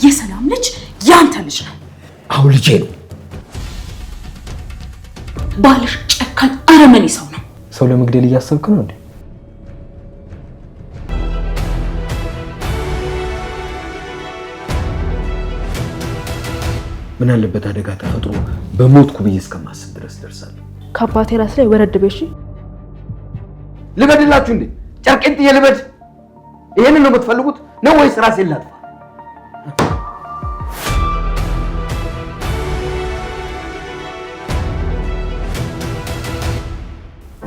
የሰላም ልጅ ያንተ ልጅ ነው። አው ልጄ ነው። ባልሽ ጨካኝ አረመኔ ሰው ነው። ሰው ለመግደል እያሰብክ ነው እንዴ? ምን አለበት አደጋ ተፈጥሮ በሞትኩ ብዬ እስከማስብ ድረስ ደርሳለሁ። ከአባቴ ራስ ላይ ወረድ በሽ። ልበድላችሁ እንዴ? ጨርቄን ጥዬ ልበድ? ይሄንን ነው የምትፈልጉት ነው ወይስ ራሴን ላጥፋ?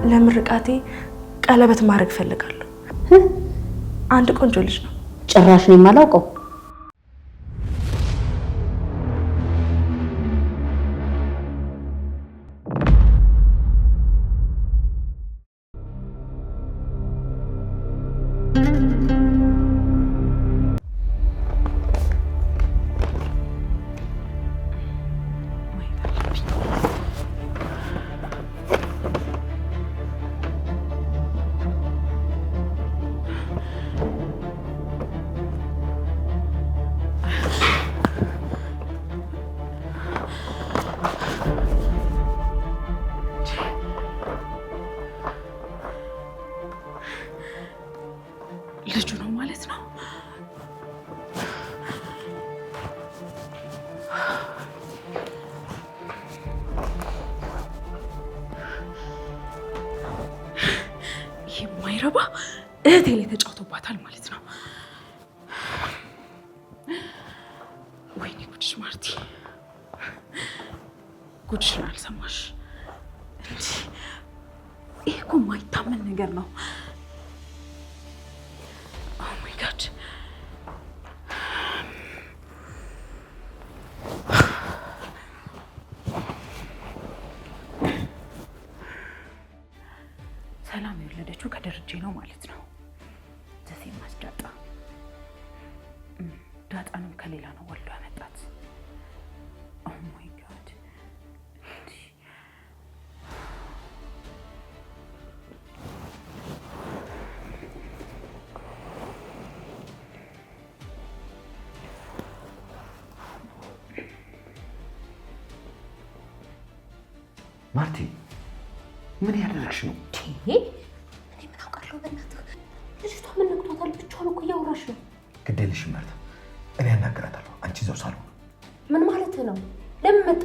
ለምርቃቴ ቀለበት ማድረግ ፈልጋለሁ። አንድ ቆንጆ ልጅ ነው። ጭራሽ ነው የማላውቀው። ልጁ ነው ማለት ነው። ይህ ማይረባ እህቴ ላይ ተጫውቶባታል ማለት ነው። ወይኔ ጉድሽ ማርቲ፣ ጉድሽን አልሰማሽ? ይሄ እኮ የማይታመን ነገር ነው። ሰላም የወለደችው ከደረጀ ነው ማለት ነው። ዘሴ ማስዳጣ ዳጣንም ከሌላ ነው ወልዶ ያመጣት። ኦ ማይ ጋድ! ማርቲ ምን ያደረግሽ ነው? እኔ ምን አውቃለሁ? በእናትህ ልጅቷ ምን ነክቷታል? ብቻዋን እኮ እያወራሽ ነው። ግዴለሽም ማርታ፣ እኔ አናግራታለሁ። አንቺ እዛው ሳልሆን። ምን ማለት ነው? ለምን መጣ?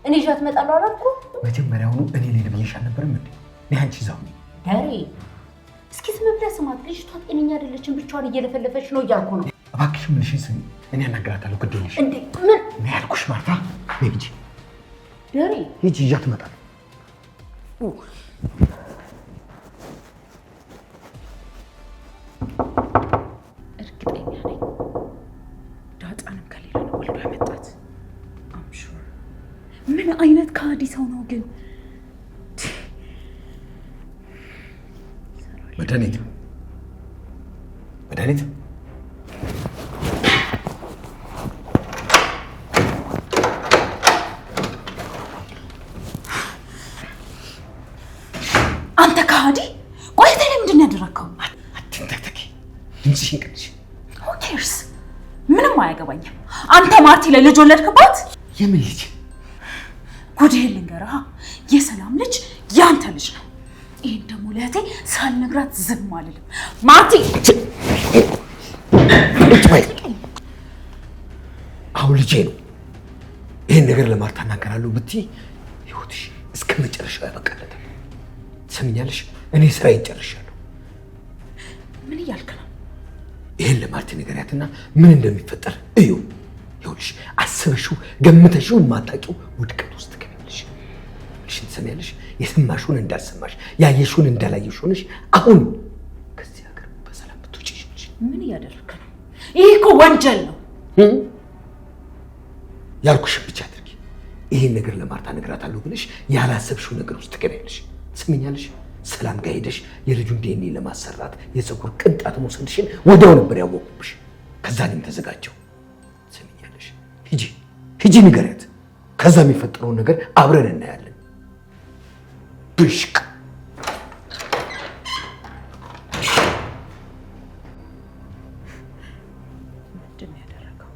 እኔ ይዣት እመጣለሁ አላልኩም? መጀመሪያውኑ እኔ ልሄድ ብዬሽ አልነበረም እንዴ? እኔ አንቺ እዛው ነኝ። ዳሬ እስኪ ዝም ብለህ ስማት። ልጅቷ ጤነኛ አይደለችም፣ ብቻዋን እየለፈለፈች ነው እያልኩ ነው። እባክሽ ምንሽን ስሚ። እኔ አናግራታለሁ። ግዴለሽ እንዴ? ምን እኔ ያልኩሽ ማርታ፣ ነይ ሂጂ። ዳሬ ሂጂ፣ ይዣት እመጣለሁ። እርግጠኛ ነኝ ዳጣንም ከሌላ ነው ወልዶ ያመጣት። አምሹር። ምን አይነት ከሃዲ ሰው ነው ግን? መድኃኒት መድኃኒት አንተ ከሃዲ! ቆይ ተለ ምንድን ነው ያደረከው? አትንተክተኪ፣ ድምፅሽን ቀንሽ። ሁ ኬርስ? ምንም አያገባኝም። አንተ ማርቲ ላይ ልጅ ወለድክባት? የምን ልጅ? ጉድህን ልንገርህ፣ የሰላም ልጅ ያንተ ልጅ ነው። ይሄን ደግሞ ለእህቴ ሳልነግራት ዝም አልልም። ማርቲ አሁን ልጄ ነው። ይሄን ነገር ለማርታ እናገራለሁ ብትይ ህይወትሽ እስከ መጨረሻው ያበቃለታል። ትሰሚኛለሽ? እኔ ስራዬን ጨርሻለሁ። ምን እያልክ ነው? ይሄን ለማርቲ ንገሪያትና ምን እንደሚፈጠር እዩ። ይኸውልሽ አስበሽው ገምተሽው የማታውቂው ውድቀት ውስጥ ትገቢያለሽ። ልሽን ትሰሚያለሽ? የሰማሽውን እንዳልሰማሽ ያየሽውን እንዳላየሽ ሆነሽ አሁን ከዚህ ሀገር በሰላም ብትወጪ ይችላልሽ። ምን እያደረክ ነው? ይሄ እኮ ወንጀል ነው። ያልኩሽን ብቻ አድርጊ። ይሄን ነገር ለማርታ እነግራታለሁ ብለሽ ያላሰብሽው ነገር ውስጥ ትገቢያለሽ። ትሰሚኛለሽ? ሰላም ጋር ሄደሽ የልጁን ዲኤንኤ ለማሰራት የፀጉር ቅንጣት መውሰድሽን ወዲያው ነበር ያወቅኩብሽ። ከዛ እኔም ተዘጋጀው። ትሰሚኛለሽ? ሂጂ ንገሪያት። ከዛ የሚፈጠረውን ነገር አብረን እናያለን። ብሽቅ ምንድን ነው ያደረገው?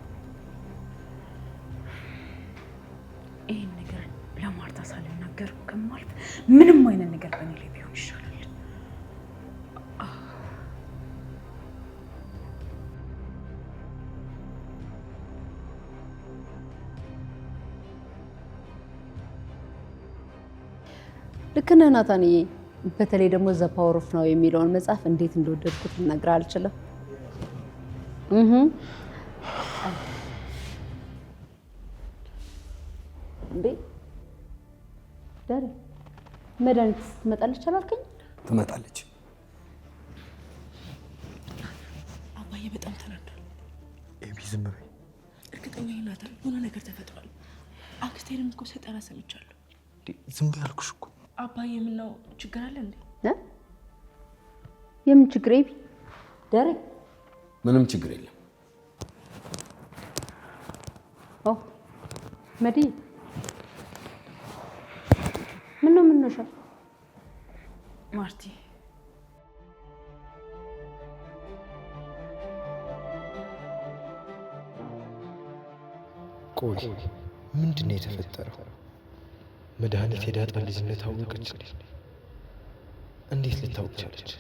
ይሄን ነገር ለማርታ ሳልናገር ከማልፍ ምንም አይነት ነገር በእኔ ላይ ቢሆን ይሻላል። ልክ ነህ ናታንዬ። በተለይ ደግሞ ዘ ፓወር ኦፍ ናው የሚለውን መጽሐፍ እንዴት እንደወደድኩት ልነግርህ አልችልም። እንዴ ዳሪ መድኃኒት ትመጣለች አላልከኝ? ትመጣለች። አባዬ በጣም ተናዷል። ኤቢ ዝም በይ። እርግጠኛ ናታን የሆነ ነገር ተፈጥሯል። አክስቴንም እኮ ሰጠና ሰምቻለሁ። ዝም በይ አልኩሽ እኮ። አባዬ ምነው ችግር አለ እንዴ? የምን ችግር ኤቢ? ዳሪ ምንም ችግር የለም። መዲ ምን ነሻል? ማርቲ ቆይ ምንድን ነው የተፈጠረው? መድኃኒት የዳጣ ልጅነት አወቀች እንዴ? እንዴት ልታውቅ ቻለች?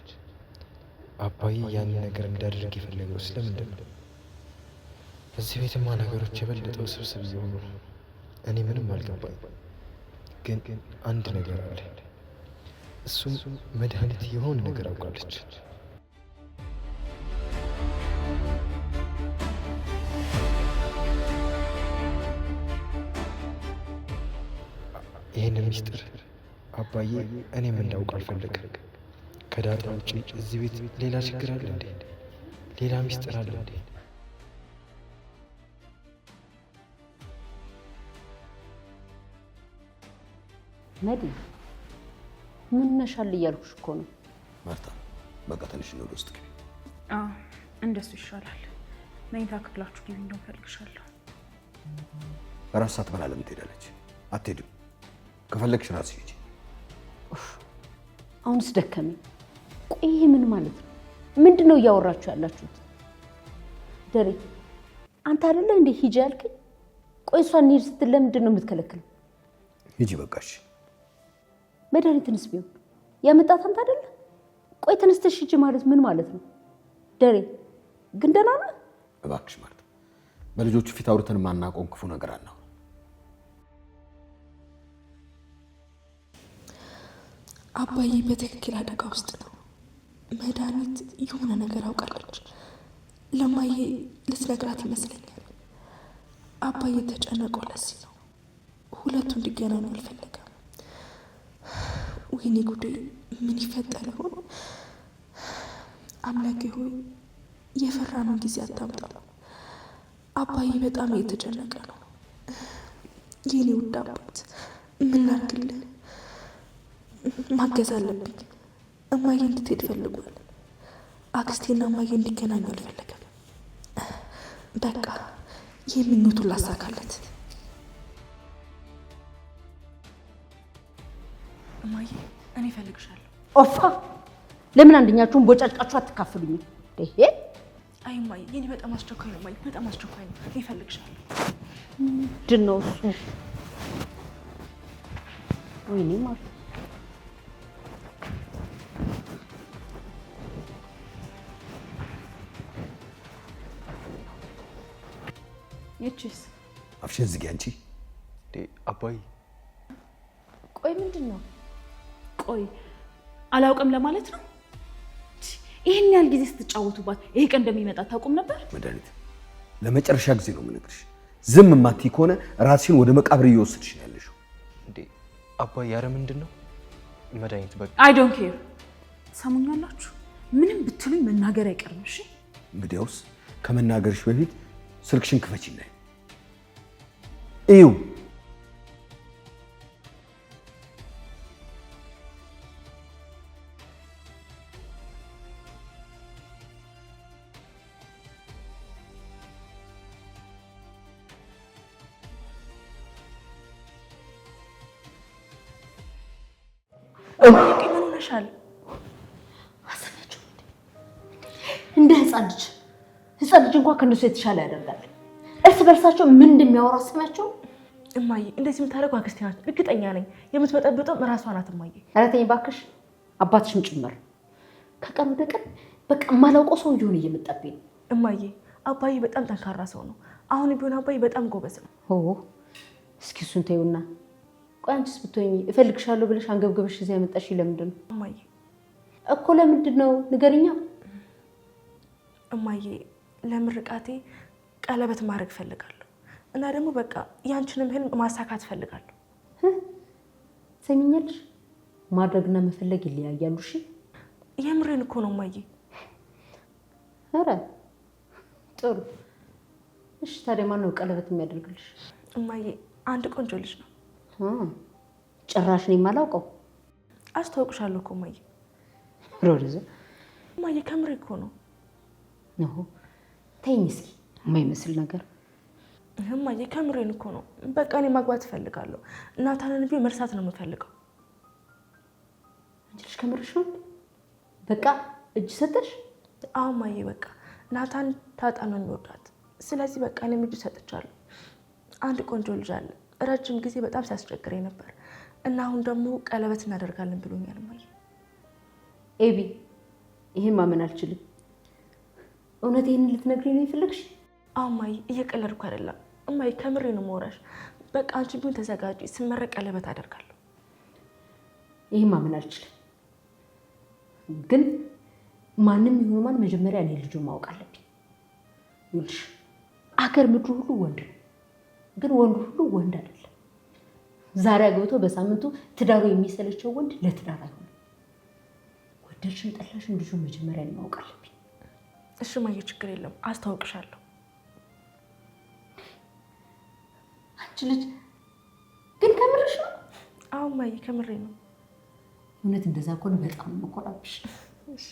አባዬ ያንን ነገር እንዳደርግ የፈለገው ስለምንድን ነው? እዚህ ቤትማ ነገሮች የበለጠ ውስብስብ እየሆኑ ነው። እኔ ምንም አልገባኝ። ግን አንድ ነገር አለ። እሱም መድኃኒት የሆነ ነገር አውቃለች። ይህን ሚስጥር አባዬ እኔም እንዳውቅ አልፈለግም። ከዳጣ ውጭ እዚህ ቤት ሌላ ችግር አለ እንዴ? ሌላ ሚስጥር አለ እንዴ? መዲ ምን ነሻል እያልኩሽ እኮ ነው። ማርታ በቃ ትንሽ ነው ወደ ውስጥ ግቢ። እንደሱ ይሻላል። መኝታ ክፍላችሁ ግቢ፣ እንደው ፈልግሻለሁ። በራስ ሰዓት በላ ለምን ትሄዳለች? አትሄድም። ከፈለግሽ ራስሽ ሂጂ። አሁንስ ደከመኝ። ቆይ ይሄ ምን ማለት ነው? ምንድን ነው እያወራችሁ ያላችሁት? ደሬ አንተ አይደለ እንዴ ሂጂ ያልከኝ? ቆይ እሷን እንሂድ ስትል ለምንድን ነው የምትከለክለው? ሂጂ በቃሽ። መድኃኒትንስ ቢሆን ያመጣት አንተ አይደለ? ቆይ ተነስተሽ ሂጂ ማለት ምን ማለት ነው? ደሬ ግን ደህና ነህ? እባክሽ ማርታ፣ በልጆቹ ፊት አውርተን ማናቆም ክፉ ነገር አናው። አባዬ በትክክል አደጋ ውስጥ ነው። መድኃኒት የሆነ ነገር አውቃለች። ለማዬ ልትነግራት ይመስለኛል። አባዬ ተጨነቀው። ለዚህ ነው ሁለቱ እንዲገናኙ አልፈለገም። ወይኔ ጉዴ፣ ምን ይፈጠር ይሆን? አምላኬ ሆይ የፈራነው ጊዜ አታምጣው። አባዬ በጣም እየተጨነቀ ነው። የኔ ውድ አባት ምን ላድርግልህ? ማገዝ አለብኝ። እማዬ እንድትሄድ ፈልጓል። አክስቴና እማዬ እንዲገናኙ አልፈለገም። በቃ የምኞቱን ላሳካለት። እማዬ እኔ እፈልግሻለሁ። ኦፋ ለምን አንደኛችሁን ቦጫጭቃችሁ አትካፍሉኝ? ይሄ አይ እማዬ የኔ በጣም አስቸኳይ ነው። እማዬ በጣም አስቸኳይ ነው። እኔ እፈልግሻለሁ። ምንድን ነው እሱ? ወይኔ ማለት ይቺስ አፍሽን ዝጊ አንቺ። አባዬ ቆይ ምንድን ነው? ቆይ አላውቅም ለማለት ነው? ይሄን ያህል ጊዜ ስትጫወቱባት ይሄ ቀን እንደሚመጣ ታውቁም ነበር? መድኃኒት ለመጨረሻ ጊዜ ነው የምነግርሽ። ዝም የማትይ ከሆነ ራስሽን ወደ መቃብር እየወሰድሽ ነው ያለሽው። እንዴ አባዬ፣ ኧረ ምንድን ነው መድኃኒት? በቃ አይ ዶንት ኬር። ሰሙኛላችሁ? ምንም ብትሉኝ መናገር አይቀርም። እሺ እንግዲያውስ ከመናገርሽ በፊት ስልክሽን ክፈቺና እዩ። ምን ሆነሻል? አሰማችሁ እንደ ህፃን ልጅ እንኳን ከነሱ የተሻለ ያደርጋል። እርስ በርሳቸው ምን እንደሚያወሩ አሰማቸው። እማዬ እንደዚህ የምታደርገው አክስቴ ናት እርግጠኛ ነኝ የምትበጠብጠው ራሷ ናት እማዬ ኧረ ተኝ እባክሽ አባትሽም ጭምር ከቀን ወደ ቀን በቃ የማላውቀው ሰው እየሆነ እየመጣብኝ ነው እማዬ አባዬ በጣም ጠንካራ ሰው ነው አሁን ቢሆን አባዬ በጣም ጎበዝ ነው እስኪ እሱን ተይውና ቆይ አንቺስ ብትሆኚ እፈልግሻለሁ ብለሽ አንገብገብሽ እዚያ ያመጣሽ ለምንድን ነው እማዬ እኮ ለምንድን ነው ንገሪኛ እማዬ ለምርቃቴ ቀለበት ማድረግ ፈልጋለሁ እና ደግሞ በቃ ያንቺንም ህልም ማሳካት ፈልጋለሁ ሰሚኛለሽ ማድረግና መፈለግ ይለያያሉ እሺ የምሬን እኮ ነው እማዬ ኧረ ጥሩ እሺ ታዲያ ማን ነው ቀለበት የሚያደርግልሽ እማዬ አንድ ቆንጆ ልጅ ነው ጭራሽ ነው የማላውቀው አስተዋውቅሻለሁ እኮ እማዬ ሮዛ እማዬ ከምሬ እኮ ነው ተይኝ እስኪ የማይመስል ነገር እማዬ ከምሬን እኮ ነው በቃ እኔ ማግባት እፈልጋለሁ እናታንን ቢሆን መርሳት ነው የምፈልገው አንቺ ልጅ ከምርሽ ነው በቃ እጅ ሰጠሽ አዎ እማዬ በቃ ናታን ታጣ ነው የሚወዳት ስለዚህ በቃ እኔም እጅ ሰጥቻለሁ አንድ ቆንጆ ልጅ አለ ረጅም ጊዜ በጣም ሲያስቸግረኝ ነበር እና አሁን ደግሞ ቀለበት እናደርጋለን ብሎኛል እማዬ ኤቢ ይሄን ማመን አልችልም እውነት ይሄንን ልትነግሪኝ ነው የፈለግሽ አዎ እማዬ እየቀለድኩ አይደለም እማዬ ከምሬ ነው የማወራሽ በቃ አንቺ ቢሆን ተዘጋጂ ስመረቅ ቀለበት አደርጋለሁ ይሄን ማመን አልችልም ግን ማንም ይሁን ማን መጀመሪያ እኔ ልጁን ማወቅ አለብኝ ይልሽ አገር ምድሩ ሁሉ ወንድ ነው ግን ወንዱ ሁሉ ወንድ አይደለም ዛሬ አግብቶ በሳምንቱ ትዳሩ የሚሰለቸው ወንድ ለትዳር አይሆንም ወደድሽም ጠላሽም ልጁን መጀመሪያ እኔ ማወቅ አለብኝ እሺ እማዬ ችግር የለም አስታውቅሻለሁ አንቺ ልጅ ግን ከምርሽ ነው አዎ እማዬ ከምሬ ነው እውነት እንደዛ ከሆነ በጣም ነው የምኮራብሽ እሺ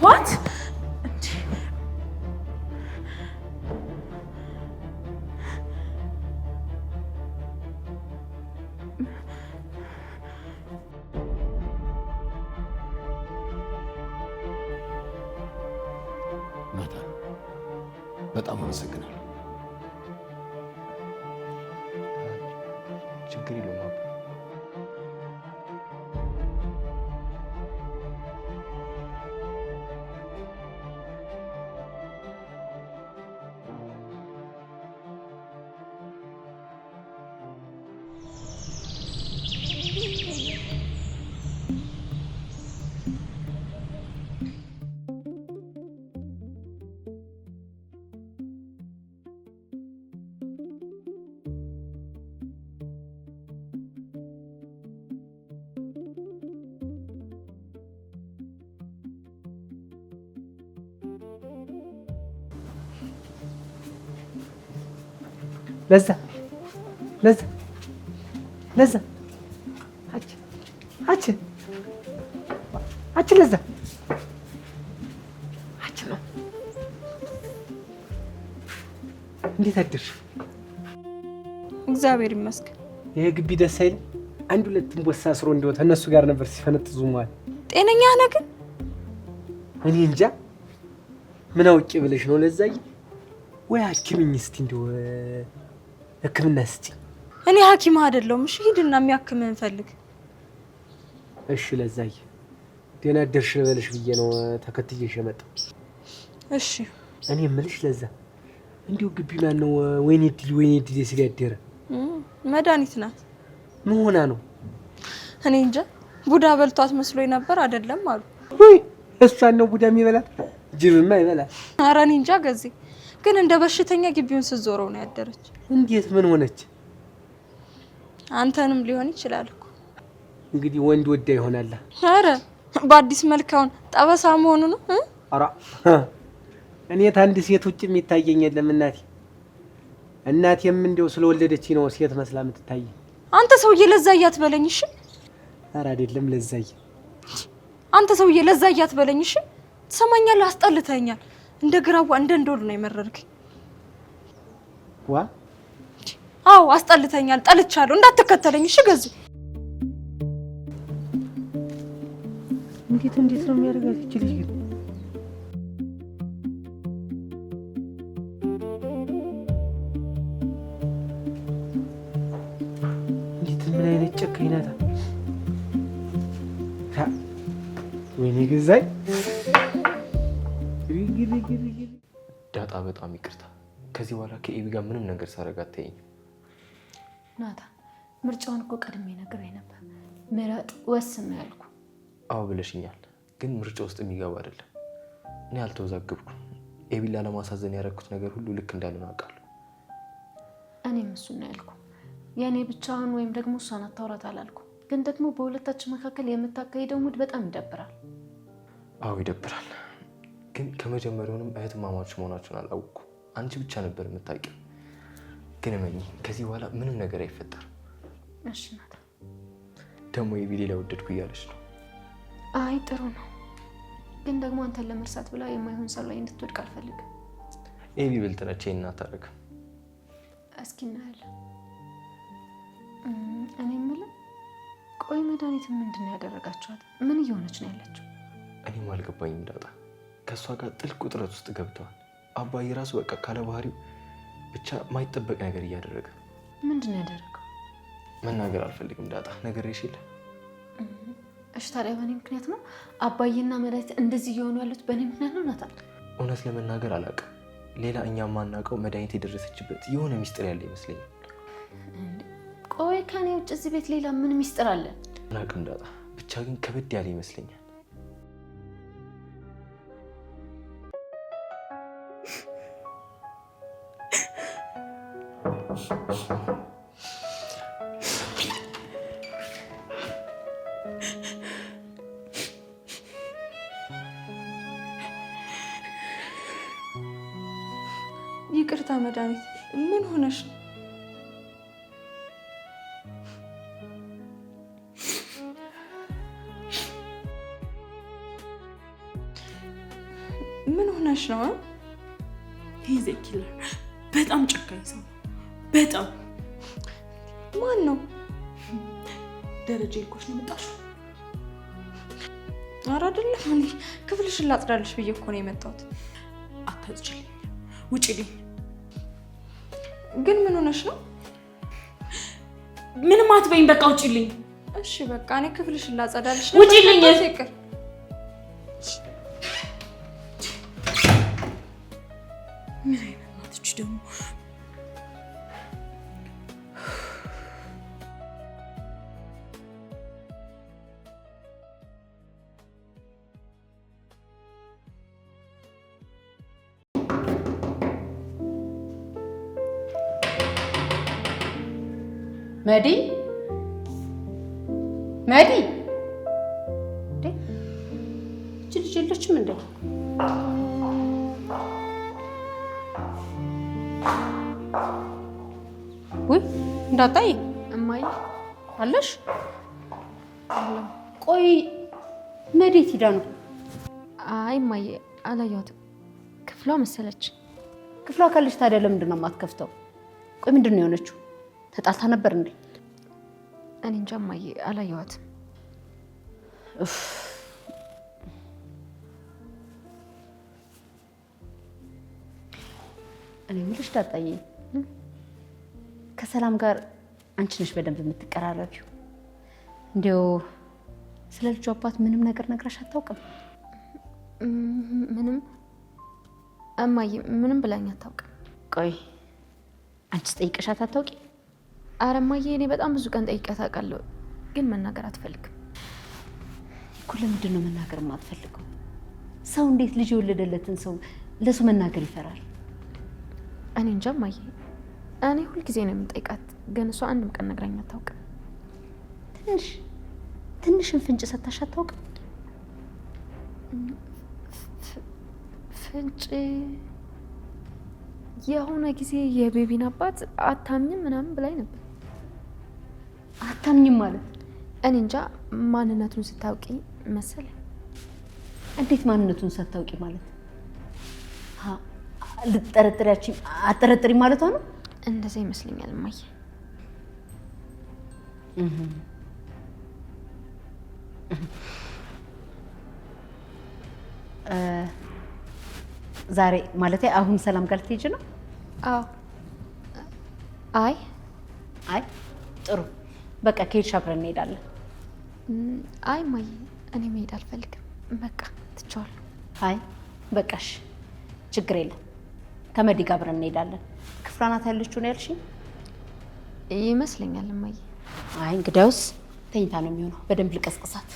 What? ናታን በጣም አመሰግናለሁ። ችግር የለውም አባ። ለዛ አች ለዛ ነው። እንዴት አደርሽ? እግዚአብሔር ይመስገን። ይሄ ግቢ ደስ አይልም? አንድ ሁለት እንቦሳ አስሮ እንደው ተነሱ ጋር ነበር ሲፈነጥዙ ማለት። ጤነኛ ነህ ግን? እኔ እንጃ ምን አውቄ ብለሽ ነው ለዛዬ? ወይ ሐኪምኝ እስቲ እንደው ሕክምና እስቲ። እኔ ሐኪም አይደለሁም። እሺ ሂድና የሚያክምህን ፈልግ። እሺ ለዛዬ ደህና አደርሽ ልበልሽ ብዬ ነው ተከትዬሽ የመጣው። እሺ እኔ የምልሽ ለዛ እንዲሁ ግቢ ማን ነው ወይኔ ድል ሲል ያደረ? መድኃኒት ናት። ምን ሆና ነው? እኔ እንጃ ቡዳ በልቷት መስሎኝ ነበር። አይደለም አሉ። ወይ እሷን ነው ቡዳ የሚበላት? ጅብማ ይበላል። ኧረ እኔ እንጃ ገዜ ግን እንደ በሽተኛ ግቢውን ስትዞረው ነው ያደረች። እንዴት ምን ሆነች? አንተንም ሊሆን ይችላል እኮ እንግዲህ ወንድ ወዳ ይሆናል። ኧረ በአዲስ መልካውን ጠበሳ መሆኑ ነው። ኧረ እኔ ታንድ ሴት ውጭ የሚታየኝ የለም እናቴም እንደው ስለወለደች ነው ሴት መስላ የምትታይ። አንተ ሰውዬ ለዛ እያትበለኝ እሺ። ኧረ አይደለም ለዛዬ። አንተ ሰውዬ ለዛ እያትበለኝ እሺ። ትሰማኛለህ? አስጠልተኛል። እንደ ግራዋ እንደ እንዶል ነው የመረርከኝ። ዋ አዎ አስጠልተኛል። ጠልቻለሁ። እንዳትከተለኝ እሺ ገዙ። እንዴት ነው የሚያደርጋት እቺ ልጅ ግን? እንዴት ምን አይነት ጨካኝ ናት? ወይኔ ገዛኝ። ዳጣ በጣም ይቅርታ። ከዚህ በኋላ ከኤቢ ጋር ምንም ነገር ሳደርግ አትይኝ። ናታ ምርጫውን እኮ ቀድሜ ነግሬ ነበር። ምረጥ ወስን ነው ያልኩ። አዎ ብለሽኛል፣ ግን ምርጫ ውስጥ የሚገባ አይደለም። እኔ አልተወዛገብኩም። ኤቢን ላለማሳዘን ያደረኩት ነገር ሁሉ ልክ እንዳልሆነ አውቃለሁ። እኔም እሱን ነው ያልኩ። የእኔ ብቻውን ወይም ደግሞ እሷን አታውራት አላልኩ። ግን ደግሞ በሁለታችን መካከል የምታካሂደው ሙድ በጣም ይደብራል። አዎ ይደብራል። ግን ከመጀመሪያውንም እህትማማቾች መሆናችሁን አላወቅኩም። አንቺ ብቻ ነበር የምታውቂው። ግን እመኚ ከዚህ በኋላ ምንም ነገር አይፈጠርም። እሺ ናታ። ደግሞ ኤቢ ሌላ ወደድኩ እያለች ነው። አይ ጥሩ ነው። ግን ደግሞ አንተን ለመርሳት ብላ የማይሆን ሰው ላይ እንድትወድቅ አልፈልግም። ኤቢ ብልጥ ነች፣ ይሄን አታደርግም። እስኪ እናያለን። እኔ የምልህ ቆይ መድኃኒት ምንድን ነው ያደረጋችኋት? ምን እየሆነች ነው ያለችው? እኔም አልገባኝም ዳጣ። ከእሷ ጋር ጥልቅ ውጥረት ውስጥ ገብተዋል። አባዬ ራሱ በቃ ካለ ባህሪው ብቻ ማይጠበቅ ነገር እያደረገ። ምንድን ነው ያደረገው? መናገር አልፈልግም ዳጣ፣ ነግሬሽ የለ። እሺ ታዲያ በእኔ ምክንያት ነው አባዬና መድኃኒት እንደዚህ እየሆኑ ያሉት? በእኔ ምክንያት ነው ናታ? እውነት ለመናገር አላውቅም። ሌላ እኛ ማናውቀው መድኃኒት የደረሰችበት የሆነ ሚስጥር ያለ ይመስለኛል። ቆይ ከኔ ውጭ እዚህ ቤት ሌላ ምን ሚስጥር አለ? አላውቅም ዳጣ፣ ብቻ ግን ከበድ ያለ ይመስለኛል። ይቅርታ መድኃኒት፣ ምን ሆነሽ ነው? ምን ሆነሽ ነው? ሂዝ ኤ ኪለር። በጣም ጨካኝ ሰው ነው። በጣም ማን ነው? ደረጃ ይልኮሽ ነው የመጣሽው? ኧረ አይደለም፣ እኔ ክፍልሽን ላጽዳልሽ ብዬ እኮ ነው የመጣሁት። አታጽጂልኝ፣ ውጪልኝ። ግን ምን ሆነሽ ነው? ምንም አትበይኝ፣ በቃ ውጪልኝ። እሺ በቃ እኔ ክፍልሽን ላጸዳልሽ ነው። ውጪልኝ። ይቅር። ምን አይነት ናትች ደግሞ? መዲ እቺ ልጅ የለችም እንዴ? ወይ እንዳታይ እማዬ አለሽ? ቆይ መዴት ሂዳ ነው? አይ እማዬ አላየኋትም። ክፍሏ መሰለች። ክፍሏ ካለች ታዲያ ለምንድን ነው የማትከፍተው? ቆይ ምንድን ነው የሆነችው? ተጣልታ ነበር እንዴ? እኔ እንጃ እማዬ አላየኋትም። እኔ የምልሽ ዳጣዬ፣ ከሰላም ጋር አንቺ ነሽ በደንብ የምትቀራረቢው። እንዲያው ስለ ልጁ አባት ምንም ነገር ነግራሽ አታውቅም? ምንም እማዬ ምንም ብላኝ አታውቅም። ቆይ አንቺስ ጠይቀሻት አታውቂ? ኧረ እማዬ እኔ በጣም ብዙ ቀን ጠይቄያት አውቃለሁ፣ ግን መናገር አትፈልግም እኮ። ለምንድን ነው መናገር የማትፈልገው? ሰው እንዴት ልጅ የወለደለትን ሰው ለሱ መናገር ይፈራል? እኔ እንጃ እማዬ፣ እኔ ሁልጊዜ ነው የምጠይቃት፣ ግን እሷ አንድም ቀን ነግራኝ አታውቅም። ትንሽን ፍንጭ ሰታሽ አታውቅም? ፍንጭ የሆነ ጊዜ የቤቢን አባት አታምኝም ምናምን ብላኝ ነበር። አታምኝም ማለት? እኔ እንጃ ማንነቱን ስታውቂ መሰለኝ። እንዴት ማንነቱን ሳታውቂ ማለት? ልትጠረጥሪያችን አጠረጥሪ ማለቷ ነው? እንደዛ ይመስለኛል እማዬ። ዛሬ ማለት አሁን ሰላም ጋር ልትሄጂ ነው? አዎ። አይ አይ ጥሩ በቃ ከሄድሽ አብረን እንሄዳለን። አይ እማዬ እኔ መሄድ አልፈልግም። በቃ ትቼዋለሁ። አይ በቃሽ ችግር የለም። ከመዲ ጋር አብረን እንሄዳለን። ክፍሏ ናት ያለችው ነው ያልሽኝ? ይመስለኛል እማዬ። አይ እንግዲያውስ ተኝታ ነው የሚሆነው። በደንብ ልቀስቅሳት።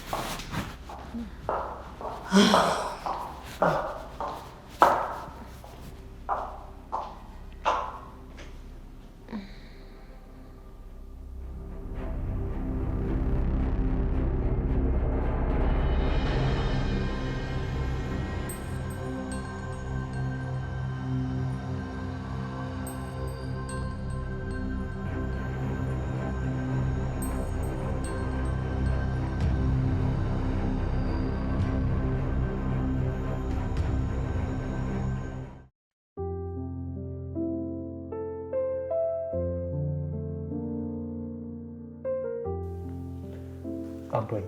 አባዬ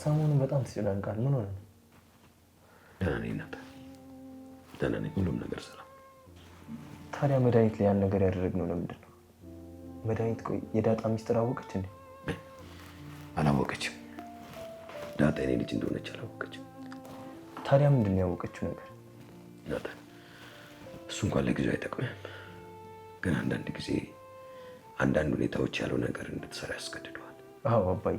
ሰሞኑን በጣም ትጨናንቃል። ምን ሆነ? ደህና ነኝ እናት፣ ደህና ነኝ። ሁሉም ነገር ሰላም። ታዲያ መድኃኒት ላይ ያን ነገር ያደረግነው ለምንድን ነው? መድኃኒት ቆይ የዳጣ ሚስጥር አወቀች እንዴ? አላወቀችም። ዳጣ የኔ ልጅ እንደሆነች አላወቀችም። ታዲያ ምንድን ነው ያወቀችው ነገር? እናት እሱ እንኳን ለጊዜው አይጠቅምህም፣ ግን አንዳንድ ጊዜ አንዳንድ ሁኔታዎች ያለው ነገር እንድትሰራ ያስገድደዋል። አዎ አባዬ፣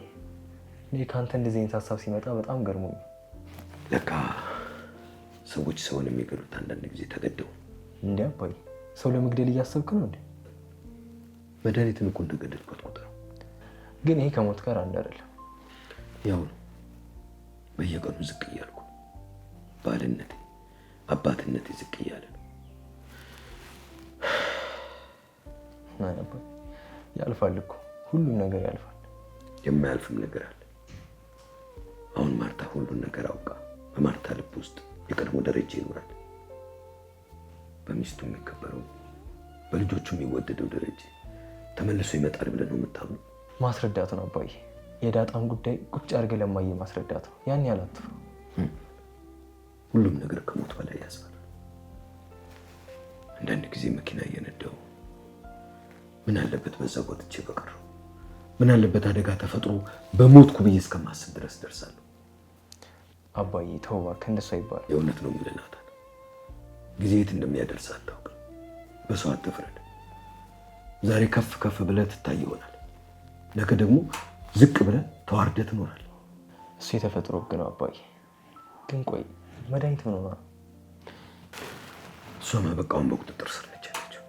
እኔ ከአንተ እንደዚህ አይነት ሀሳብ ሲመጣ በጣም ገርሞኝ። ለካ ሰዎች ሰውን የሚገሉት አንዳንድ ጊዜ ተገደው። እንዴ አባዬ፣ ሰው ለመግደል እያሰብክ ነው እንዴ? መድኃኒትን እኮ እንደገደልኩት ቁጥር ግን ይሄ ከሞት ጋር አንድ አይደለም። ያው ነው። በየቀኑ ዝቅ እያልኩ ባልነቴ አባትነቴ ዝቅ እያለ ነው። አባዬ ያልፋል እኮ ሁሉም ነገር ያልፋል። የማያልፍም ነገር አለ። አሁን ማርታ ሁሉን ነገር አውቃ በማርታ ልብ ውስጥ የቀድሞ ደረጃ ይኖራል። በሚስቱ የሚከበረው በልጆቹ የሚወደደው ደረጃ ተመልሶ ይመጣል ብለን ነው የምታምነው? ማስረዳት ነው አባዬ። የዳጣን ጉዳይ ቁጭ አድርገህ ለማየ ማስረዳት ነው። ያን ያህል አትፍራ። ሁሉም ነገር ከሞት በላይ ያስፈራል። አንዳንድ ጊዜ መኪና እየነዳው ምን አለበት በዛ ወጥቼ በቀረው፣ ምን አለበት አደጋ ተፈጥሮ በሞትኩ ብዬ እስከማስብ ድረስ ደርሳለሁ። አባዬ ተው እባክህ፣ እንደሱ አይባልም። የእውነት ነው የምልህ ናታን፣ ጊዜ የት እንደሚያደርስ አታውቅም። በሰው አትፍረድ። ዛሬ ከፍ ከፍ ብለህ ትታይ ይሆናል፣ ነገ ደግሞ ዝቅ ብለህ ተዋርደህ ትኖራለህ። እሱ የተፈጥሮ ህግ ነው አባዬ። ግን ቆይ መድኃኒት ምን ሆና? እሷማ በቃውን በቁጥጥር ስር ነች ያለችው።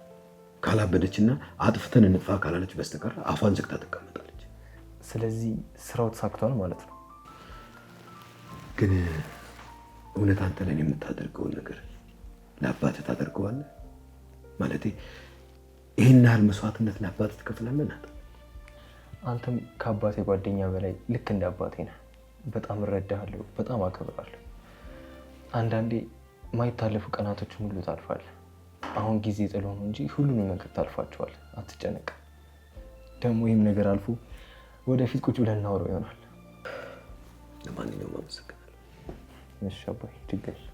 ካላበደችና አጥፍተን እንጥፋ ካላለች በስተቀር አፏን ዘግታ ትቀመጣለች። ስለዚህ ስራው ተሳክቷል ማለት ነው። ግን እውነት አንተ ለኔ የምታደርገውን ነገር ለአባትህ ታደርገዋለህ? ማለቴ ይሄን ያህል መስዋዕትነት ለአባትህ ትከፍላለህ? ናት አንተም ከአባቴ ጓደኛ በላይ ልክ እንደ አባቴ ነህ። በጣም እረዳሃለሁ፣ በጣም አከብራለሁ። አንዳንዴ ማይታለፉ ቀናቶችን ሁሉ ታልፋለህ። አሁን ጊዜ ጥሎ ነው እንጂ ሁሉንም ነገር ታልፋቸዋል። አትጨነቅ። ደግሞ ይህም ነገር አልፎ ወደፊት ቁጭ ብለን እናወራው ይሆናል። ለማንኛውም አመሰግናለሁ። እሺ አባዬ፣ ችግር የለም።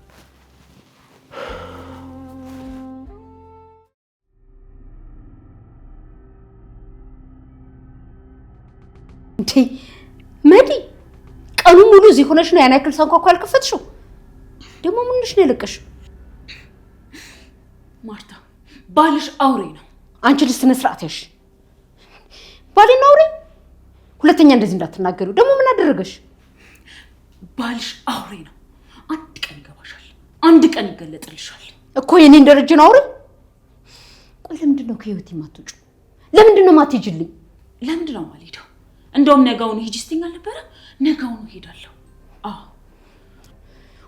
እንዴ መዲ፣ ቀኑ ሙሉ እዚህ ሆነሽ ነው ያን ያክል ሳንኳኳ ያልከፈትሽው? ደግሞ ምንሽ ነው የለቀሽው? ማርታ ባልሽ አውሬ ነው። አንቺ ልጅ ስነ ስርዓት ያሽ። ባሌን አውሬ? ሁለተኛ እንደዚህ እንዳትናገሪው። ደግሞ ምን አደረገሽ? ባልሽ አውሬ ነው። አንድ ቀን ይገባሻል፣ አንድ ቀን ይገለጥልሻል እኮ የኔን ደረጃ ነው አውሬ። ቆይ ለምንድን ነው ከህይወት የማትወጪው? ለምንድን ነው የማትሄጂልኝ? ለምንድን ነው የማልሄደው? እንደውም ነገውኑ ሂጂ ስትይኝ አልነበረ? ነገውኑ ሄዳለሁ። አዎ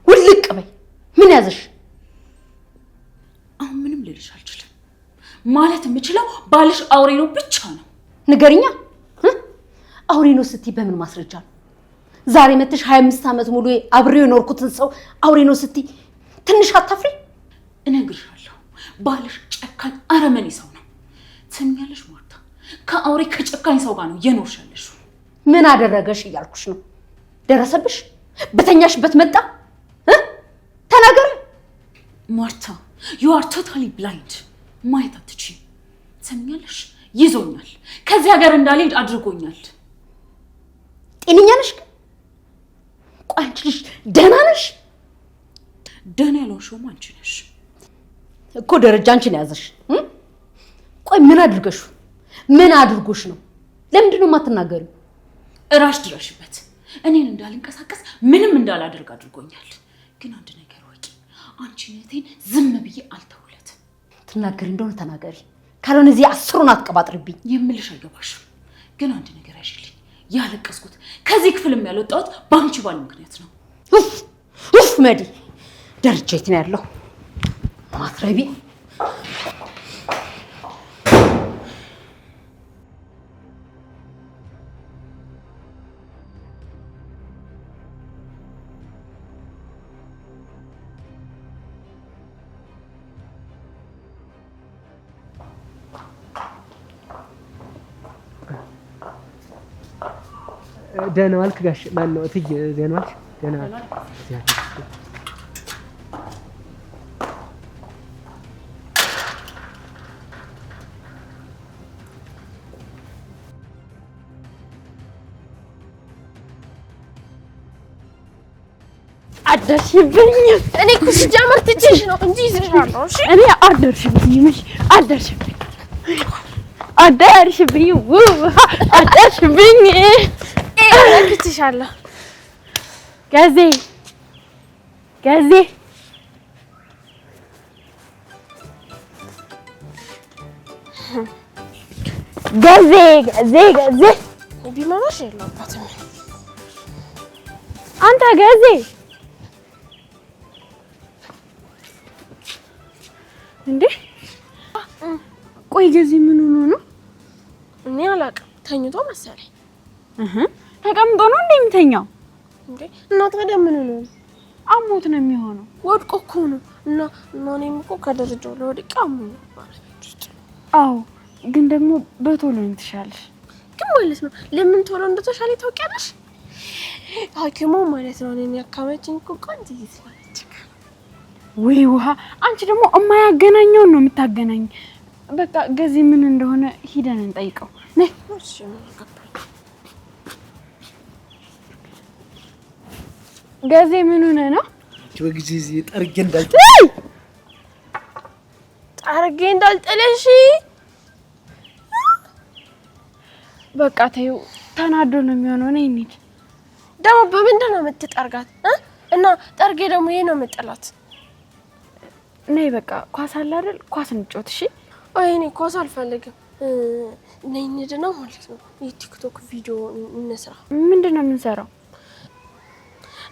ውልቅ በይ። ምን ያዘሽ? አሁን ምንም ልልሽ አልችልም። ማለት የምችለው ባልሽ አውሬ ነው ብቻ ነው። ንገሪኛ። አውሬ ነው ስትይ በምን ማስረጃ ነው? ዛሬ መተሽ 25 ዓመት ሙሉ አብሬው የኖርኩትን ሰው አውሬ ነው ስትይ ትንሽ አታፍሪ? እነግርሻለሁ ባልሽ ጨካኝ አረመኔ ሰው ነው። ትሰሚያለሽ ማርታ? ከአውሬ ከጨካኝ ሰው ጋር ነው የኖርሻለሽ። ምን አደረገሽ እያልኩሽ ነው? ደረሰብሽ? በተኛሽበት መጣ? ተናገሪ ማርታ። you are totally blind። ማየት አትችይም። ትሰሚያለሽ? ይዞኛል። ከዚህ ሀገር እንዳልሄድ አድርጎኛል። ጤነኛ ነሽ? ቆይ አንቺ ልጅ ደህና ነሽ? ደህና ያልሆንሽውም አንቺ ነሽ እኮ። ደረጃ አንቺን ያዘሽ። ቆይ ምን አድርገሽ ምን አድርጎሽ ነው? ለምንድን ነው የማትናገሪው? እራሽ ድረሽበት። እኔን እንዳልንቀሳቀስ ምንም እንዳላደርግ አድርጎኛል። ግን አንድ ነገር ወቂ፣ አንቺ ነቴን ዝም ብዬ አልተውለት። ትናገሪ እንደሆነ ተናገሪ፣ ካልሆነ እዚህ 10ሩን አትቀባጥርብኝ። የምልሽ አይገባሽም። ግን አንድ ነገር ያሽልኝ፣ ያለቀስኩት ከዚህ ክፍልም ያልወጣሁት በአንቺ ባል ምክንያት ነው። ኡፍ መዲ፣ ደረጃ የት ነው ያለው? ማትረቢ ደህና ዋልክ ጋሽ? ማነው እትዬ? ደህና ዋልሽ? ደህና ዋልክ? አደርሽብኝ። እኔ እኮ ሲጀመር ትችሽ ነው እንጂ ይዝሻለሁ። እሺ እኔ አደርሽብኝ። እሺ አደርሽብኝ። አደርሽብኝ። አደርሽብኝ። ትችሻለሁ። ገዜ ገዜ ገዜ ገዜ ገዜ ቢመማሽ የለውበትም። አንተ ገዜ እንዴ! ቆይ ገዜ ምን ሆኖ ነው? እኔ አላውቅም። ተኝቶ መሰለኝ። ተቀምጦ ነው እንደሚተኛው እንዴ? እና ታዲያ ምን ሆኖ ነው? አሞት ነው የሚሆነው። ወድቆ እኮ ነው። እና እኔም እኮ ከደረጃው ላይ ወድቄ አሞኝ ባለቤት ውስጥ። አዎ፣ ግን ደግሞ በቶሎ እንትሻለሽ። ግን ማለት ነው ለምን ቶሎ እንደተሻለ ታውቂያለሽ? ሐኪሙ ማለት ነው እኔን ያካመችኝ እኮ ቆንጆ ይስላል። ወይ ውሃ! አንቺ ደግሞ የማያገናኘውን ነው የምታገናኝ። በቃ ገዜ ምን እንደሆነ ሂደን እንጠይቀው። ነይ። እሺ ምን ገባኝ። ገዜ ምን ሆነ ነው? በጊዜ ጠርጌ እንዳልጥልሽ። በቃ ተይው፣ ተናዶ ነው የሚሆነው። ነይ እንሂድ። ደግሞ በምንድን ነው የምትጠርጋት? እና ጠርጌ ደግሞ ይሄ ነው የምጥላት። ነይ በቃ ኳስ አለ አይደል? ኳስ እንጫወት። እሺ። አይ እኔ ኳስ አልፈልግም። ነይ እንሂድና ማለት ነው የቲክቶክ ቪዲዮ እንስራ። ምንድን ነው የምንሰራው?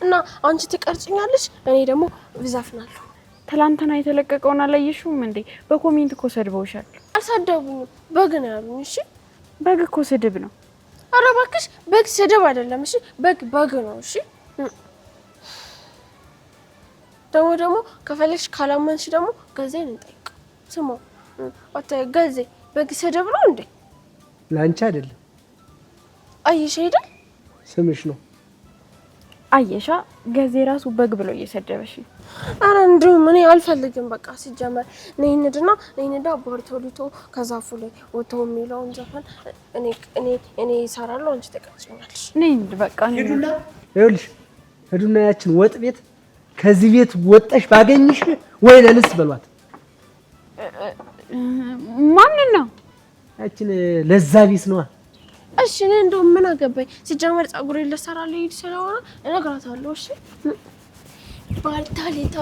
እና አንቺ ትቀርጭኛለሽ፣ እኔ ደግሞ ብዛፍናለሁ። ትላንትና የተለቀቀውን አላየሽውም እንዴ? በኮሜንት እኮ ሰድበውሻል። አልሰደቡኝም፣ በግ ነው ያሉኝ። እሺ በግ እኮ ስድብ ነው። ኧረ እባክሽ በግ ስድብ አይደለም። እሺ በግ ነው። እሺ ደግሞ ከፈለግሽ ካላመንሽ ደግሞ ገዜን እንጠይቅ። ስማ አታ ገዜ በግ ስድብ ነው እንዴ? ላንቺ አይደለም። አይሽ አይደል? ስምሽ ነው። አየሻ፣ ገዜ ራሱ በግ ብሎ እየሰደበሽ ነው። ኧረ እንደውም እኔ አልፈልግም። በቃ ሲጀመር ነይ እንሂድና ባርቶሊቶ ከዛፉ ላይ ወጥቶ የሚለውን ዘፈን እኔ እሰራለሁ፣ አንቺ ትቀርጪኛለሽ። ነይ እንሂድ በቃ። ይኸውልሽ ሂዱና ያችን ወጥ ቤት ከዚህ ቤት ወጣሽ ባገኝሽ ወይ ለልስ በሏት። ማንን ነው? ያችን ለዛ ቢስ ነዋ። እሺ እኔ እንደውም ምን አገባኝ። ሲጀመር ፀጉሬን ልሰራለሁ ሂድ ስለሆነ እነግራታለሁ። እሺ ባልታሊቶ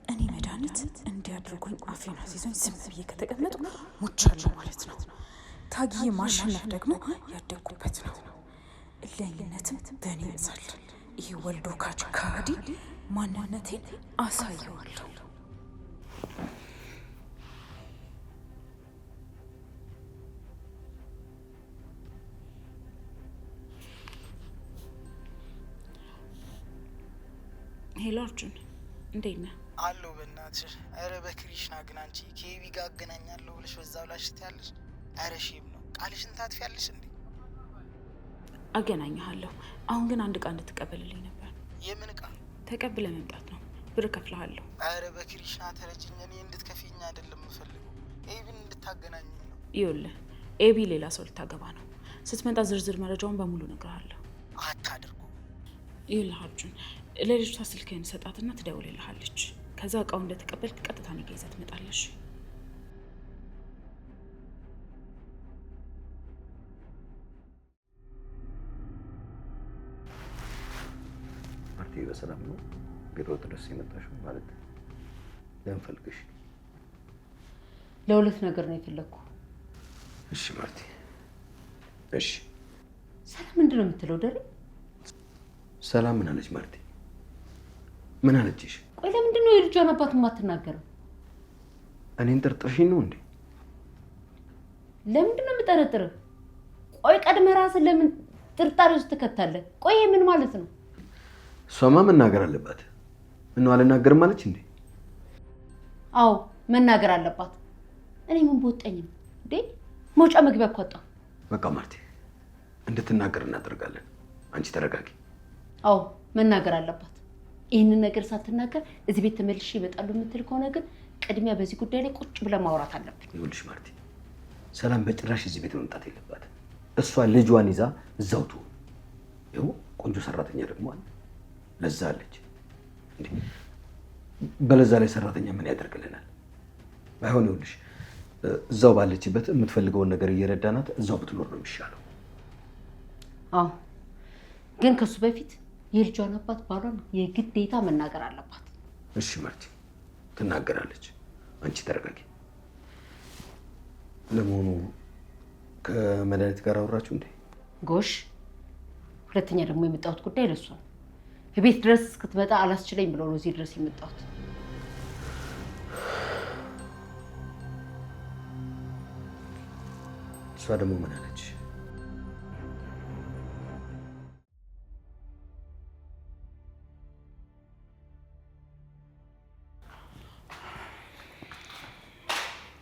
እኔ መድኃኒት መድኃኒት እንዲያድርጉኝ አፌን አስይዞኝ ዝም ብዬ ከተቀመጥኩ ሞቻለሁ ማለት ነው። ታግዬ ማሸነፍ ደግሞ ያደግኩበት ነው። እልኸኝነትም በእኔ ይብዛል። ይህ ወልዶ ካች ከሃዲ ማንነቴን አሳየዋለሁ። ሄሎ አርጁን፣ እንዴት ነህ? አለሁ በእናትሽ። ኧረ በክሪሽና ግን አንቺ ከኤቢ ጋር አገናኛለሁ ብለሽ በዛው ላሽ ትያለሽ። ኧረ ሼም ነው። ቃልሽን ታጥፊያለሽ እንዴ? አገናኝሃለሁ። አሁን ግን አንድ ዕቃ እንድትቀበልልኝ ነበር። የምን ዕቃ? ተቀብለ መምጣት ነው። ብር እከፍልሃለሁ። ኧረ በክሪሽና ተረጅኝ። እኔ እንድትከፊኝ አይደለም የምፈልገው፣ ኤቢን እንድታገናኘኝ ነው። ይኸውልህ ኤቢ ሌላ ሰው ልታገባ ነው። ስትመጣ ዝርዝር መረጃውን በሙሉ እነግርሃለሁ። አታድርጉ። ይኸውልህ አርጁን፣ ለልጅቷ ስልክህን ሰጣትና ትደውልልሃለች። ከዛ እቃው እንደተቀበልክ ቀጥታ እኔ ጋ ይዘህ ትመጣለሽ። ማርቲ በሰላም ነው ቢሮ ድረስ የመጣሽው? ማለት ለምን ፈልገሽ? ለሁለት ነገር ነው የፈለኩ። እሺ ማርቲ፣ እሺ። ሰላም ምንድን ነው የምትለው? ደሬ ሰላም ምን አለች ማርቲ? ምን አለችሽ? ቆይ ለምንድን ነው የልጇን አባት የማትናገረው? እኔን ጠርጥረሽኝ ነው እንዴ? ለምንድን ነው የምጠረጥረው? ቆይ ቀድመህ ራስን ለምን ጥርጣሬ ውስጥ ትከታለህ? ቆይ ምን ማለት ነው? እሷማ መናገር አለባት። ምነው አልናገርም አለች እንዴ? አዎ መናገር አለባት። እኔ ምን በወጣኝ ነው እንዴ? መውጫ መግቢያ እኮ አጣሁ። በቃ ማርቲ እንድትናገር እናደርጋለን። አንቺ ተረጋጊ። አዎ መናገር አለባት። ይህንን ነገር ሳትናገር እዚህ ቤት ተመልሼ ይመጣሉ የምትል ከሆነ ግን ቅድሚያ በዚህ ጉዳይ ላይ ቁጭ ብለን ማውራት አለብን። ይኸውልሽ ማርቲ፣ ሰላም በጭራሽ እዚህ ቤት መምጣት የለባትም። እሷ ልጇን ይዛ እዛው ትሁን። ይኸው ቆንጆ ሰራተኛ ደግሞ አለ፣ ለዛ አለች እንዴ። በለዛ ላይ ሰራተኛ ምን ያደርግልናል? ባይሆን ይኸውልሽ እዛው ባለችበት የምትፈልገውን ነገር እየረዳናት እዛው ብትኖር ነው የሚሻለው። አዎ ግን ከሱ በፊት የልጇን አባት ባሏን የግዴታ መናገር አለባት። እሺ ማርቲ ትናገራለች። አንቺ ተረጋጊ። ለመሆኑ ከመድኃኒት ጋር አወራችሁ እንዴ? ጎሽ፣ ሁለተኛ ደግሞ የመጣሁት ጉዳይ ለሷ ነው። ቤት ድረስ እስክትመጣ አላስችለኝ ብሎ ነው እዚህ ድረስ የመጣሁት። እሷ ደግሞ ምን አለች?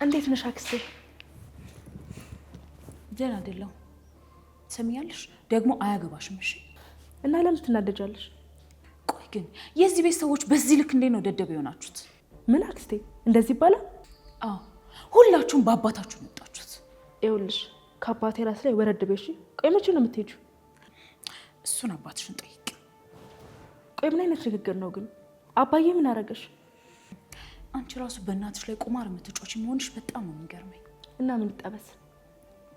እንዴት ነሽ አክስቴ? ደህና አይደለሁ። ትሰሚያለሽ? ደግሞ አያገባሽም። እሺ። እና ለምን ትናደጃለሽ? ቆይ ግን የዚህ ቤት ሰዎች በዚህ ልክ እንዴት ነው ደደብ የሆናችሁት? ምን አክስቴ እንደዚህ ይባላል? አዎ ሁላችሁም በአባታችሁ መጣችሁት። ይኸውልሽ ከአባቴ ራስ ላይ ወረድ በሽ። ቆይ መቼ ነው የምትሄጂው? እሱን አባትሽን ጠይቅ። ቆይ ምን አይነት ንግግር ነው ግን? አባዬ ምን አረገሽ? አንቺ ራሱ በእናትሽ ላይ ቁማር የምትጮች መሆንሽ በጣም ነው የሚገርመኝ። እና ምን ይጠበስ?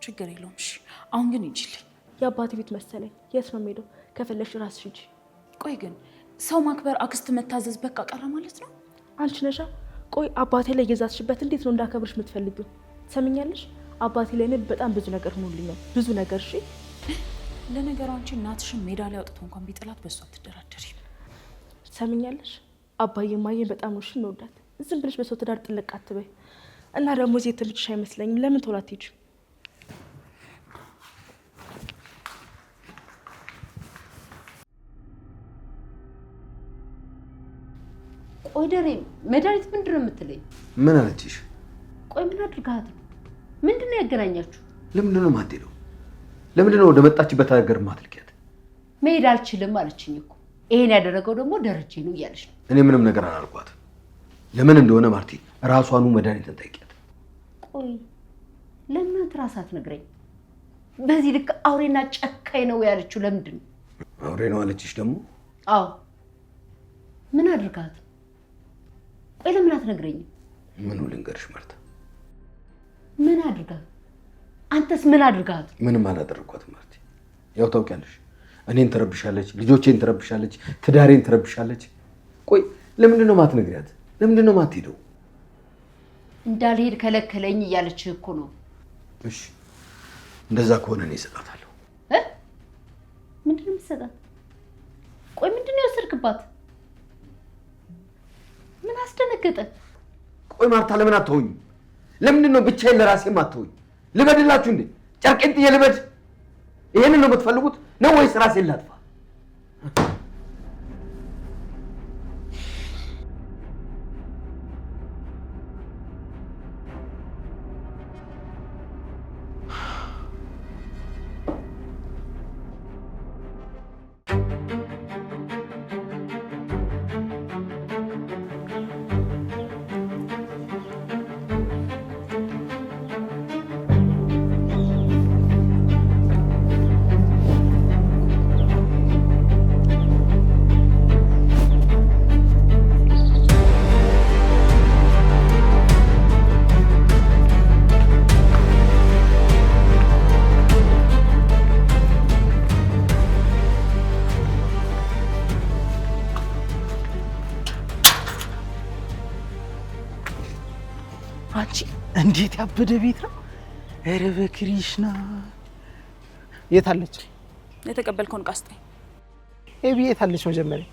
ችግር የለውም። እሺ አሁን ግን ሂጂልኝ። የአባቴ ቤት መሰለኝ። የት ነው የምሄደው? ከፈለሽ ራስሽ ሂጂ። ቆይ ግን ሰው ማክበር፣ አክስት መታዘዝ በቃ ቀረ ማለት ነው? አንቺ ነሻ። ቆይ አባቴ ላይ የዛትሽበት እንዴት ነው እንዳከብርሽ የምትፈልጊው? ሰምኛለሽ? አባቴ ላይ እኔ በጣም ብዙ ነገር ሆኖልኛል። ብዙ ነገር። እሺ ለነገሩ አንቺ እናትሽን ሜዳ ላይ አውጥቶ እንኳን ቢጥላት በእሷ አትደራደሪ። ሰምኛለሽ? አባዬ ማየን በጣም ነው የምወዳት። ዝም ብለሽ በሰው ትዳር ጥልቅ አትበይ። እና ደግሞ እዚህ የተመችሽ አይመስለኝም። ለምን ቶሎ አትሄጂም? ቆይ ደሬ መድኃኒት ምንድን ነው የምትለኝ? ምን አለችሽ? ቆይ ምን አድርጋት ነው? ምንድን ነው ያገናኛችሁ? ለምንድን ነው የማትሄደው? ለምንድን ነው ወደ መጣችበት ሀገር ማትልኪያት? መሄድ አልችልም አለችኝ እኮ። ይሄን ያደረገው ደግሞ ደረጀ ነው እያለች ነው። እኔ ምንም ነገር አላልኳትም። ለምን እንደሆነ ማርቲ ራሷኑ መድኃኒትን ጠይቂያት። ቆይ ለምን ትራስ አትነግረኝ? በዚህ ልክ አውሬና ጨካኝ ነው ያለችው ለምንድን ነው? አውሬ ነው አለችሽ ደግሞ? አዎ ምን አድርጋት? ቆይ ለምን አትነግረኝም? ምን ልንገርሽ ማርታ? ምን አድርጋት? አንተስ ምን አድርጋት? ምንም አላደረኳትም ማርቲ። ያው ታውቂያለሽ፣ እኔን ትረብሻለች፣ ልጆቼን ትረብሻለች፣ ትዳሬን ትረብሻለች። ቆይ ለምንድን ነው ማትነግሪያት? ለምንድን ነው የማትሄደው? እንዳልሄድ ከለከለኝ እያለች እኮ ነው። እሺ እንደዛ ከሆነ እኔ እሰጣታለሁ። ምንድን ነው የምትሰጣት? ቆይ ምንድን ነው የወሰድክባት? ምን አስደነገጠ? ቆይ ማርታ ለምን አትሆኝ? ለምንድን ነው ብቻዬን ለራሴ ማትሆኝ? ልበድላችሁ እንዴ? ጨርቄን ጥዬ ልበድ? ይሄንን ነው የምትፈልጉት ነው ወይስ ራሴን ላጥፋ? አንቺ እንዴት ያበደ ቤት ነው! ኧረ በክሪሽና የት አለች? የተቀበልከውን ዕቃ ስጠኝ። ኤቢ የት አለች? መጀመሪያ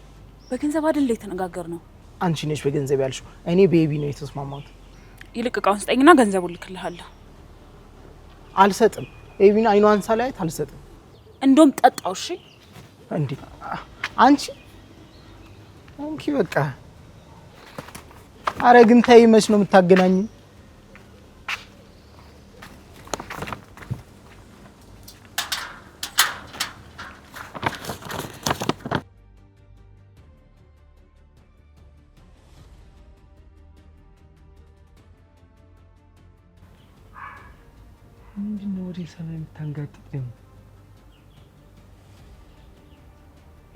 በገንዘብ አይደል የተነጋገርነው? አንቺ ነሽ በገንዘብ ያልሽው፣ እኔ በኤቢ ነው የተስማማሁት። ይልቅ ዕቃውን ስጠኝና ገንዘቡን ልክልሃለሁ። አልሰጥም። ኤቢን አይኗን ሳላያት አልሰጥም። እንደውም ጠጣው። እሺ እንዴ አንቺ አንቺ በቃ አረ ግን ተይ፣ መች ነው የምታገናኝ? ምንድነው ወደ ሰማይ የምታንጋጥጥ ደግሞ?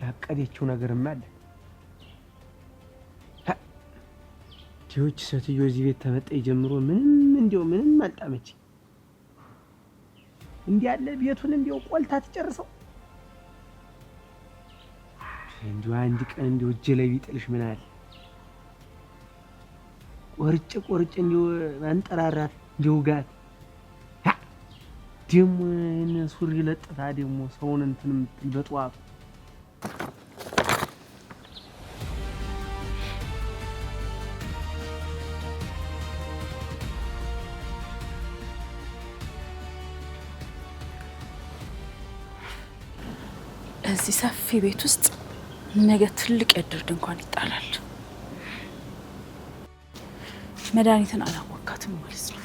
ያቀደችው ነገርም አለ። ቲዮች ሴትዮ እዚህ ቤት ተመጣይ ጀምሮ ምንም አልጣመች። እንዲህ ያለ ቤቱን እንዲው ቆልታ ትጨርሰው። እንዲው አንድ ቀን እንዲው እጄ ላይ ቢጥልሽ ምን አለ? ቆርጬ እንዲው አንጠራራት እንዲው ጋት ደሞ ሱሪ ለጥታ ደሞ ሰውን እንትን የምትል በጠዋቱ እዚህ ሰፊ ቤት ውስጥ ነገ ትልቅ የእድር ድንኳን ይጣላል። መድኃኒትን አላወካትም ማለት ነው።